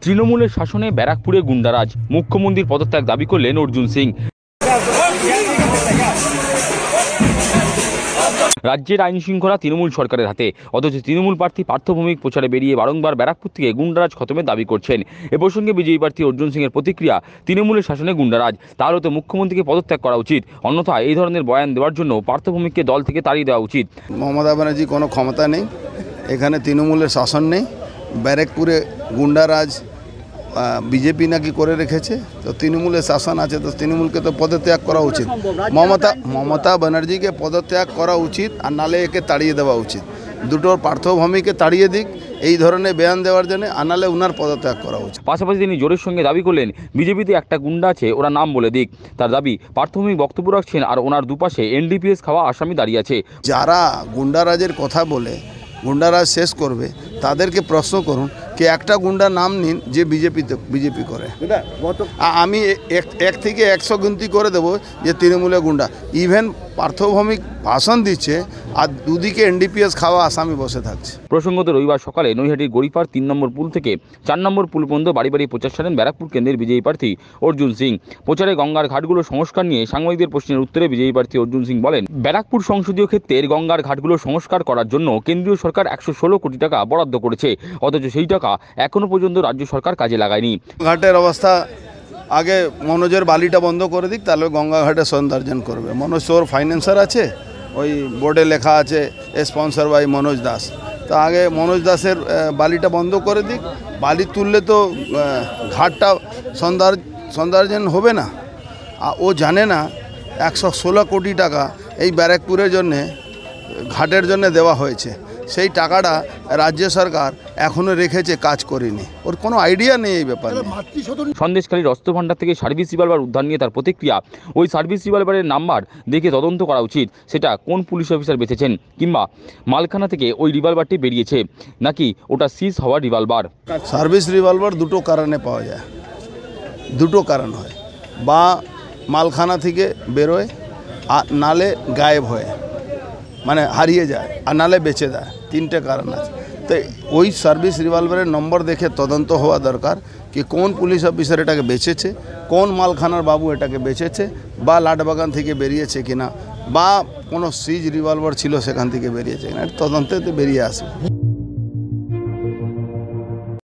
তৃণমূলের শাসনে ব্যারাকপুরে গুন্ডারাজ, মুখ্যমন্ত্রীর পদত্যাগ দাবি করলেন অর্জুন সিং। রাজ্যের আইন শৃঙ্খলা তৃণমূল সরকারের হাতে, অথচ তৃণমূল প্রার্থী পার্থ ভৌমিক প্রচারে বেরিয়ে বারংবার ব্যারাকপুর থেকে গুন্ডারাজ খতমের দাবি করছেন। এ প্রসঙ্গে বিজয়ী প্রার্থী অর্জুন সিংয়ের প্রতিক্রিয়া, তৃণমূলের শাসনে গুন্ডারাজ, তাহলে তো মুখ্যমন্ত্রীকে পদত্যাগ করা উচিত, অন্যথায় এই ধরনের বয়ান দেওয়ার জন্য পার্থ ভৌমিককে দল থেকে তাড়িয়ে দেওয়া উচিত। মমতা ব্যানার্জি কোনো ক্ষমতা নেই, এখানে তৃণমূলের শাসন নেই, ব্যারাকপুরে গুন্ডারাজ বিজেপি নাকি করে রেখেছে, তো তৃণমূলের শাসন আছে, তো তৃণমূলকে তো পদত্যাগ করা উচিত। মমতা ব্যানার্জিকে পদত্যাগ করা উচিত, আর নালে একে তাড়িয়ে দেওয়া উচিত। দুটোর পার্থ ভৌমিককে তাড়িয়ে দিক এই ধরনের বয়ান দেওয়ার জন্য, আর নালে উনার পদত্যাগ করা উচিত। পাশাপাশি তিনি জোরের সঙ্গে দাবি করলেন, বিজেপিতে একটা গুন্ডা আছে, ওরা নাম বলে দিক। তার দাবি, পার্থ ভৌমিক বক্তব্য রাখছেন আর ওনার দুপাশে এনডিপিএস খাওয়া আসামি দাঁড়িয়ে আছে। যারা গুন্ডারাজের কথা বলে গুন্ডারাজ শেষ করবে, তাদেরকে প্রশ্ন করুন কি একটা গুন্ডা নাম নিন যে বিজেপি করে। আমি 1 থেকে 100 গিনতি করে দেবো যে তৃণমূলের গুন্ডা। ইভেন পার্থ ভৌমিক ভাষণ দিচ্ছে আর দুদিকে এনডিপিএস খাওয়া আসামি বসে থাকছে। প্রসঙ্গত রবিবার সকালে নৈহাটির গড়িপাড় 3 নম্বর পুল থেকে 4 নম্বর পুল পর্যন্ত বাড়ি বাড়ি প্রচার সারেন ব্যারাকপুর কেন্দ্রের বিজয়ী প্রার্থী অর্জুন সিং। প্রচারে গঙ্গার ঘাটগুলো সংস্কার নিয়ে সাংবাদিকদের প্রশ্নের উত্তরে বিজয়ী প্রার্থী অর্জুন সিং বলেন, ব্যারাকপুর সংসদীয় ক্ষেত্রের গঙ্গার ঘাটগুলো সংস্কার করার জন্য কেন্দ্রীয় সরকার 116 কোটি টাকা বরাদ্দ করেছে, অথচ সেই টাকা এখনো পর্যন্ত রাজ্য সরকার কাজে লাগায়নি। ঘাটের অবস্থা আগে মনোজের বালিটা বন্ধ করে দিক, তাহলে গঙ্গা ঘাটে সৌন্দর্যন করবে। মনোজ তোর ফাইন্যান্সার আছে, ওই বোর্ডে লেখা আছে স্পন্সর বাই মনোজ দাস, তো আগে মনোজ দাসের বালিটা বন্ধ করে দিক। বালি তুললে তো ঘাটটা সৌন্দর্যন হবে না। ও জানে না 116 কোটি টাকা এই ব্যারাকপুরের জন্যে ঘাটের জন্য দেওয়া হয়েছে, সেই টাকাটা রাজ্য সরকার এখনও রেখেছে, কাজ করেনি, ওর কোনো আইডিয়া নেই এই ব্যাপারে। সন্দেশখালীর অস্ত্র ভান্ডার থেকে সার্ভিস রিভলভার উদ্ধার নিয়ে তার প্রতিক্রিয়া, ওই সার্ভিস রিভলভারের নাম্বার দেখে তদন্ত করা উচিত, সেটা কোন পুলিশ অফিসার বেঁচেছেন, কিংবা মালখানা থেকে ওই রিভলভারটি বেরিয়েছে নাকি ওটা সিজ হওয়া রিভলভার। সার্ভিস রিভলভার দুটো কারণে পাওয়া যায়, দুটো কারণ হয়, বা মালখানা থেকে বেরোয় আর নালে গায়েব হয়, মানে হারিয়ে যায়, আর নালে বেঁচে দেয়, 3টে কারণ আছে। তো ওই সার্ভিস রিভলভারের নম্বর দেখে তদন্ত হওয়া দরকার কি কোন পুলিশ অফিসার এটাকে বেচেছে, কোন মালখানার বাবু এটাকে বেচেছে, বা লাটবাগান থেকে বেরিয়েছে কিনা, বা কোনো সিজ রিভলভার ছিল সেখান থেকে বেরিয়েছে কিনা, তদন্তে বেরিয়ে আসবে।